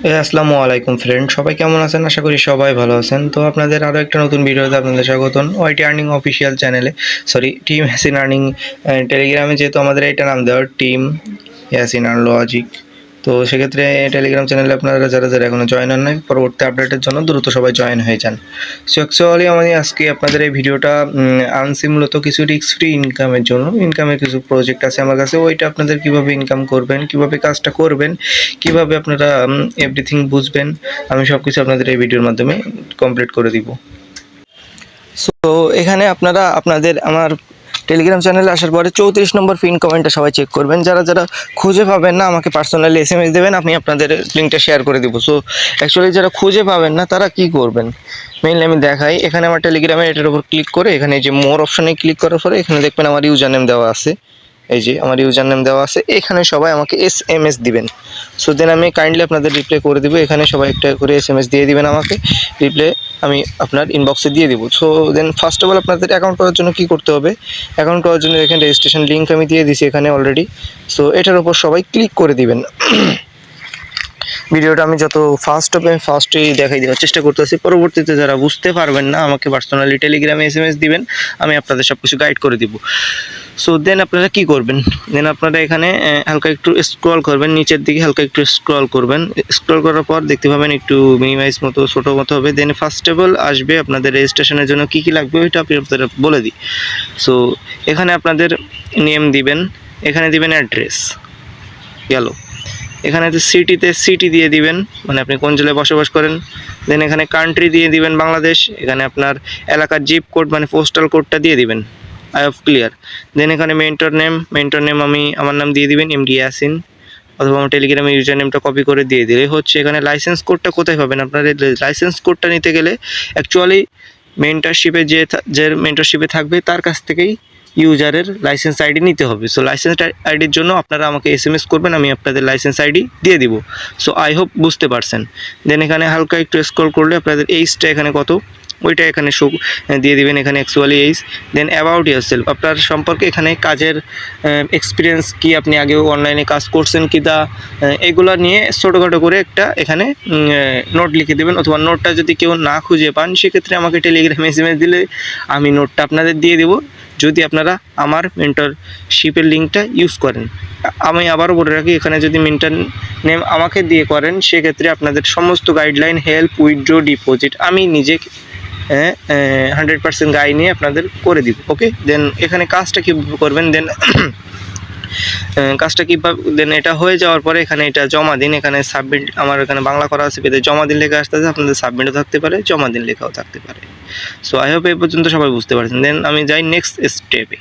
আসসালামু আলাইকুম ফ্রেন্ড, সবাই কেমন আছেন? আশা করি সবাই ভালো আছেন। তো আপনাদের আরও একটা নতুন ভিডিওতে আপনাদের স্বাগতম ওয়াইটি আর্নিং অফিসিয়াল চ্যানেলে, সরি টিম হ্যাসিন আর্নিং। টেলিগ্রামে যেহেতু আমাদের এটা নাম দেওয়া টিম হ্যাসিন আর্ন লজিক, তো সেক্ষেত্রে টেলিগ্রাম চ্যানেলে আপনারা যারা যারা এখনও জয়েন হন নাই, পরবর্তী আপডেটের জন্য দ্রুত সবাই জয়েন হয়ে যান। সো অ্যাকচুয়ালি আমি আজকে আপনাদের এই ভিডিওটা আনছি মূলত কিছু রিস্ক ফ্রি ইনকামের জন্য। ইনকামের কিছু প্রজেক্ট আছে আমার কাছে, ওইটা আপনাদের কীভাবে ইনকাম করবেন, কীভাবে কাজটা করবেন, কীভাবে আপনারা এভরিথিং বুঝবেন, আমি সব কিছু আপনাদের এই ভিডিওর মাধ্যমে কমপ্লিট করে দিব। সো এখানে আপনারা আমার টেলিগ্রাম চ্যানেলে আসার পরে 34 নম্বর পিন কমেন্টটা সবাই চেক করবেন। যারা যারা খুঁজে পাবেন না আমাকে পার্সোনালি SMS দেবেন, আমি আপনাদের লিঙ্কটা শেয়ার করে দিব। সো অ্যাকচুয়ালি যারা খুঁজে পাবেন না তারা কি করবেন মেইনলি আমি দেখাই। এখানে আমার টেলিগ্রামে এটার উপর ক্লিক করে এখানে যে মোর অপশানে ক্লিক করার পরে এখানে দেখবেন আমার ইউজার নেম দেওয়া আছে। এই যে আমার ইউজার নেম দেওয়া আছে, এখানে সবাই আমাকে SMS দিবেন। সো দেন আমি কাইন্ডলি আপনাদের রিপ্লাই করে দিব। এখানে সবাই একটা করে SMS দিয়ে দিবেন আমাকে, রিপ্লাই আমি আপনার ইনবক্সে দিয়ে দিব। So then first of all আপনাদের অ্যাকাউন্ট করার জন্য কী করতে হবে, অ্যাকাউন্ট করার জন্য এখানে রেজিস্ট্রেশন লিঙ্ক আমি দিয়ে দিছি এখানে অলরেডি। সো এটার উপর সবাই ক্লিক করে দিবেন। ভিডিওটা আমি যত ফাস্ট হবে ফাস্টই দেখাই দেওয়ার চেষ্টা করতেছি। পরবর্তীতে যারা বুঝতে পারবেন না আমাকে পার্সোনালি টেলিগ্রামে SMS দিবেন, আমি আপনাদের সব কিছু গাইড করে দিব। সো দেন আপনারা কি করবেন, দেন আপনারা এখানে হালকা একটু স্ক্রল করবেন, নিচের দিকে হালকা একটু স্ক্রল করবেন। স্ক্রল করার পর দেখতে পাবেন একটু মিনিমাইজ মতো ছোটো মতো হবে। দেন ফার্স্ট অফ অল আসবে আপনাদের রেজিস্ট্রেশনের জন্য কী কী লাগবে ওইটা আপনি আপনাদের বলে দিই। সো এখানে আপনাদের নেম দিবেন, এখানে দিবেন অ্যাড্রেস, গেল। এখানে সিটিতে সিটি দিয়ে দিবেন, মানে আপনি কোন জেলায় বসবাস করেন। দেন এখানে কান্ট্রি দিয়ে দিবেন বাংলাদেশ, এখানে আপনার এলাকার জিপ কোড মানে পোস্টাল কোডটা দিয়ে দিবেন। I of clear. দেন এখানে মেন্টর নেম আমি আমার নাম দিয়ে দিবেন MD ইয়াসিন, অথবা আমার টেলিগ্রামের ইউজার নেমটা কপি করে দিয়ে দিলে হচ্ছে। এখানে লাইসেন্স কোডটা কোথায় পাবেন, আপনার লাইসেন্স কোডটা নিতে গেলে অ্যাকচুয়ালি মেন্টরশিপে যে মেন্টরশিপে থাকবে তার কাছ থেকেই ইউজারের লাইসেন্স আইডি নিতে হবে। সো লাইসেন্স আইডির জন্য আপনারা আমাকে SMS করবেন, আমি আপনাদের লাইসেন্স আইডি দিয়ে দিব। সো আই হোপ বুঝতে পারছেন। দেন এখানে হালকা একটু স্ক্রল করলে আপনাদের এইজটা এখানে কত ওইটা এখানে শো দিয়ে দিবেন, এখানে actually age. Then about yourself, আপনার সম্পর্কে এখানে কাজের এক্সপিরিয়েন্স কি, আপনি আগেও অনলাইনে কাজ করছেন কি তা, এগুলো নিয়ে ছোটোখাটো করে একটা এখানে নোট লিখে দেবেন। অথবা নোটটা যদি কেউ না খুঁজে পান সেক্ষেত্রে আমাকে টেলিগ্রামে SMS দিলে আমি নোটটা আপনাদের দিয়ে দেবো, যদি আপনারা আমার মেন্টরশিপের লিঙ্কটা ইউজ করেন। আমি আবারও বলে রাখি, এখানে যদি মেন্টর নেম আমাকে দিয়ে করেন সেক্ষেত্রে আপনাদের সমস্ত গাইডলাইন, হেল্প, উইথড্র, ডিপোজিট আমি নিজে 100% গাইড নিয়ে আপনাদের করে দিব। ওকে, দেন এখানে কাজটা কীভাবে করবেন, দেন কাজটা কীভাবে, দেন এটা হয়ে যাওয়ার পরে এখানে এটা জমা দিন। এখানে সাবমিট আমার এখানে বাংলা করা আছে, পেতে জমা দিন লেখা আসতেছে, আপনাদের সাবমিটও থাকতে পারে, জমা দিন লেখাও থাকতে পারে। সো আই হোপ এই পর্যন্ত সবাই বুঝতে পারছেন। দেন আমি যাই নেক্সট স্টেপে।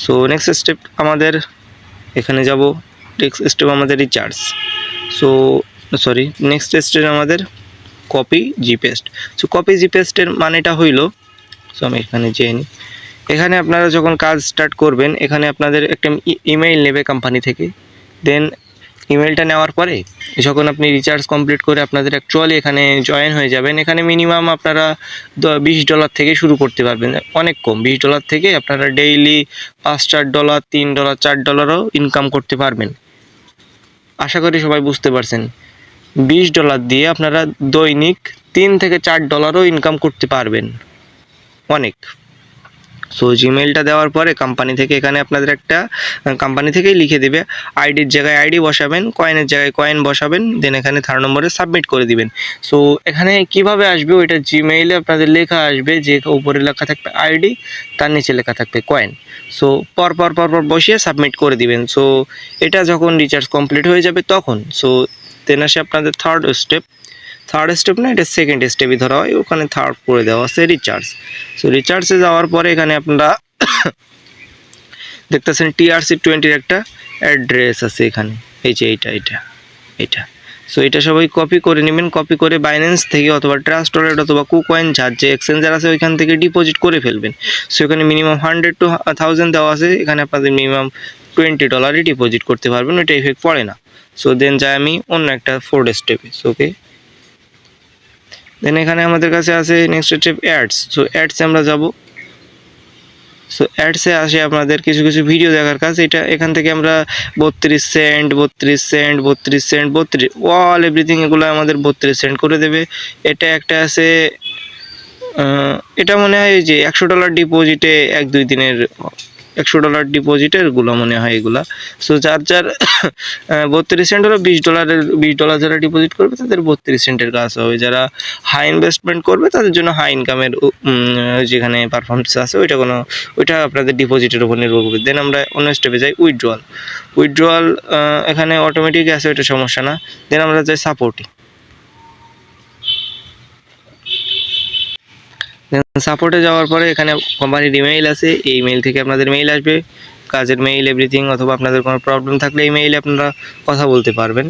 সো নেক্সট স্টেপ আমাদের এখানে যাব, নেক্সট স্টেপ আমাদের recharge. So sorry next step আমাদের কপি জিপেস্ট। সো কপি জিপেস্টের মানেটা হইল, সো আমি এখানে যেয়ে নিই। এখানে আপনারা যখন কাজ স্টার্ট করবেন এখানে আপনাদের একটা ইমেইল নেবে কোম্পানি থেকে। দেন ইমেলটা নেওয়ার পরে যখন আপনি রিচার্জ কমপ্লিট করে আপনাদের অ্যাকচুয়ালি এখানে জয়েন হয়ে যাবেন, এখানে মিনিমাম আপনারা $20 থেকে শুরু করতে পারবেন, অনেক কম। $20 থেকে আপনারা ডেইলি $5-4, $3, $4ও ইনকাম করতে পারবেন। আশা করি সবাই বুঝতে পারছেন। $20 দিয়ে আপনারা দৈনিক $3-4ও ইনকাম করতে পারবেন, অনেক। সো জিমেলটা দেওয়ার পরে কোম্পানি থেকে এখানে আপনাদের একটা কোম্পানি থেকেই লিখে দেবে, আইডির জায়গায় আইডি বসাবেন, কয়েনের জায়গায় কয়েন বসাবেন। দেন এখানে 3 নম্বরে সাবমিট করে দিবেন। সো এখানে কিভাবে আসবে ওইটা জিমেইলে আপনাদের লেখা আসবে, যে উপরে লেখা থাকবে আইডি, তার নিচে লেখা থাকবে কয়েন। সো পর বসিয়ে সাবমিট করে দিবেন। সো এটা যখন রিচার্জ কমপ্লিট হয়ে যাবে তখন, সো দেন আসে আপনাদের থার্ড স্টেপ না, এটা সেকেন্ড স্টেপই ধরা হয়, ওখানে থার্ড করে দেওয়া আছে রিচার্জ। সো রিচার্জে যাওয়ার পরে এখানে আপনারা দেখতেছেন TRC20 একটা অ্যাড্রেস আছে এখানে, এই যে এইটা। সো এটা সবাই কপি করে নেবেন, কপি করে বাইন্যান্স থেকে অথবা ট্রাস্ট ওয়ালেট অথবা কুকয়েন যার যে এক্সচেঞ্জার আছে ওইখান থেকে ডিপোজিট করে ফেলবেন। সো এখানে মিনিমাম 100 to 1000 দেওয়া আছে, এখানে আপনাদের মিনিমাম $20 ডিপোজিট করতে পারবেন, ওইটা ইফেক্ট পড়ে না। সো দেন যাই আমি অন্য একটা ফোর্থ স্টেপে। সো ওকে, দেন এখানে আমাদের কাছে আছে নেক্সট স্টেপ অ্যাডস। সো অ্যাডসে আমরা যাব। সো অ্যাডসে আসে আপনাদের কিছু কিছু ভিডিও দেখার কাজ। এটা এখান থেকে আমরা 32 cent 32 cent 32 cent 32 all everything এগুলো আমাদের 32 সেন্ট করে দেবে। এটা একটা আছে এটা মনে হয় যে $100 ডিপোজিটে 1-2 দিনের $100 ডিপোজিটের গুলো মনে হয় এগুলা। সো যার যার 32 সেন্ট হলো $20 যারা ডিপোজিট করবে তাদের 32 সেন্টের কাজ হবে। যারা হাই ইনভেস্টমেন্ট করবে তাদের জন্য হাই ইনকামের যেখানে পারফরমেন্স আছে ওইটা আপনাদের ডিপোজিটের উপর নির্ভর করবে। দেন আমরা অন্য স্টেপে যাই উইথড্রয়াল এখানে অটোমেটিক আছে, ওইটা সমস্যা না। দেন আমরা যাই সাপোর্টে। সাপোর্টে যাওয়ার পরে এখানে কোম্পানির ইমেইল আছে, এই ইমেইল থেকে আপনাদের মেইল আসবে, কাজের মেইল এভরিথিং, অথবা আপনাদের কোনো প্রবলেম থাকলে এই মেইলে আপনারা কথা বলতে পারবেন।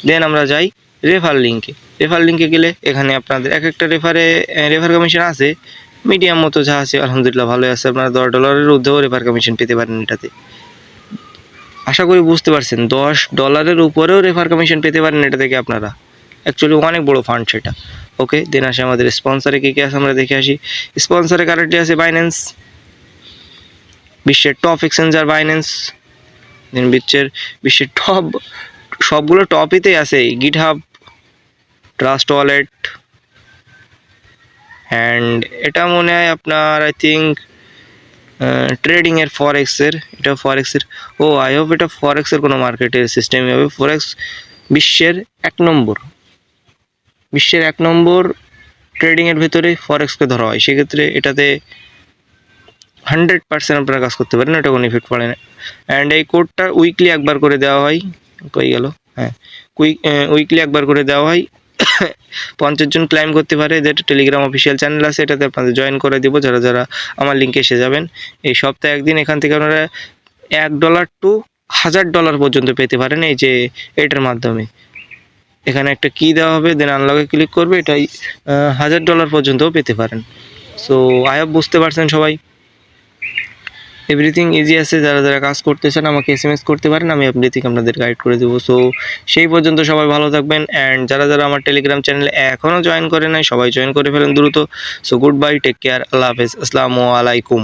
দেন আমরা যাই রেফার লিঙ্কে গেলে এখানে আপনাদের এক একটা রেফার কমিশন আছে, মিডিয়াম মতো যা আছে আলহামদুলিল্লাহ ভালোই আছে। আপনারা $10 ঊর্ধ্বেও রেফার কমিশন পেতে পারেন এটাতে। আশা করি বুঝতে পারছেন, $10 উপরেও রেফার কমিশন পেতে পারেন এটা থেকে আপনারা। অ্যাকচুয়ালি অনেক বড় ফান্ড সেটা। ওকে, দেন আসে আমাদের স্পন্সরে কী কী আছে আমরা দেখে আসি। স্পন্সরে কারেন্টলি আছে বাইন্যান্স, বিশ্বের টপ এক্সচেঞ্জার বাইন্যান্স। দেন বিশ্বের টপ সবগুলো টপইতেই আছে, গিটহাব, ট্রাস্ট ওয়ালেট, অ্যান্ড এটা মনে হয় আপনার আই থিঙ্ক ট্রেডিংয়ের ফরেক্সের, এটা ফরেক্সের, আই হোপ এটা ফরেক্সের কোনো মার্কেটের সিস্টেমই হবে। ফরেক্স বিশ্বের এক নম্বর ট্রেডিংয়ের ভেতরে ফরেক্সকে ধরা হয়, সেক্ষেত্রে এটাতে 100% আপনারা কাজ করতে পারেন, এটা কোনো ইফেক্ট পড়ে না। অ্যান্ড এই কোডটা উইকলি একবার করে দেওয়া হয়, উইকলি একবার করে দেওয়া হয়। 50 জন ক্লাইম করতে পারে। যেটা টেলিগ্রাম অফিসিয়াল চ্যানেল আছে, এটাতে আপনাদের জয়েন করে দেবো যারা আমার লিঙ্কে এসে যাবেন। এই সপ্তাহে একদিন এখান থেকে আপনারা $1 to $1000 পর্যন্ত পেতে পারেন এই যে এটার মাধ্যমে। এখানে একটা কি দেওয়া হবে, দেন আনলকে ক্লিক করবে, এটাই $1000 পর্যন্তও পেতে পারেন। সো আই হোপ বুঝতে পারছেন সবাই, এভরিথিং ইজি আছে। যারা কাজ করতে চান আমাকে SMS করতে পারেন, আমি এভরিথিং আপনাদের গাইড করে দেবো। সো সেই পর্যন্ত সবাই ভালো থাকবেন। অ্যান্ড যারা আমার টেলিগ্রাম চ্যানেলে এখনও জয়েন করে নাই সবাই জয়েন করে ফেলেন দ্রুত। So good bye, take care, আল্লাহ হাফেজ, আসসালামু আলাইকুম।